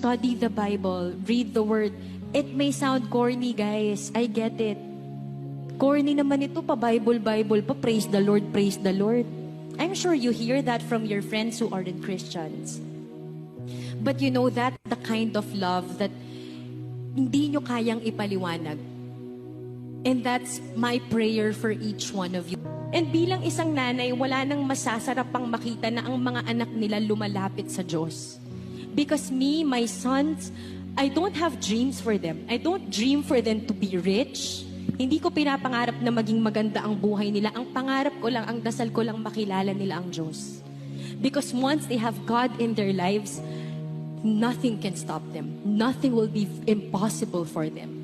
Study the Bible, read the Word. It may sound corny, guys. I get it. Corny naman ito, pa-Bible, pa, praise the Lord, praise the Lord. I'm sure you hear that from your friends who aren't Christians. But you know that the kind of love that hindi nyo kayang ipaliwanag. And that's my prayer for each one of you. And bilang isang nanay, wala nang masasarap pang makita na ang mga anak nila lumalapit sa Diyos. Because me, my sons, I don't have dreams for them. I don't dream for them to be rich. Hindi ko pinapangarap na maging maganda ang buhay nila. Ang pangarap ko lang, ang dasal ko lang makilala nila ang Diyos. Because once they have God in their lives, nothing can stop them. Nothing will be impossible for them.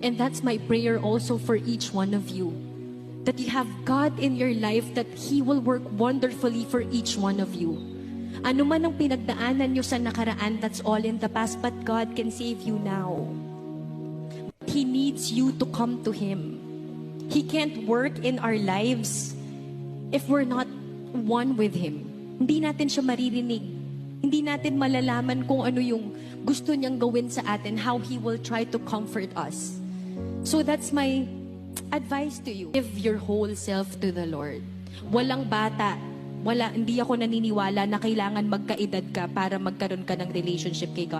And that's my prayer also for each one of you. That you have God in your life, that He will work wonderfully for each one of you. Ano man ang pinagdaanan nyo sa nakaraan, that's all in the past, but God can save you now. He needs you to come to Him. He can't work in our lives if we're not one with Him. Hindi natin siya maririnig. Hindi natin malalaman kung ano yung gusto niyang gawin sa atin, how He will try to comfort us. So that's my advice to you. Give your whole self to the Lord. Walang bata. Hindi ako naniniwala na kailangan magkaedad ka para magkaroon ka ng relationship kay God.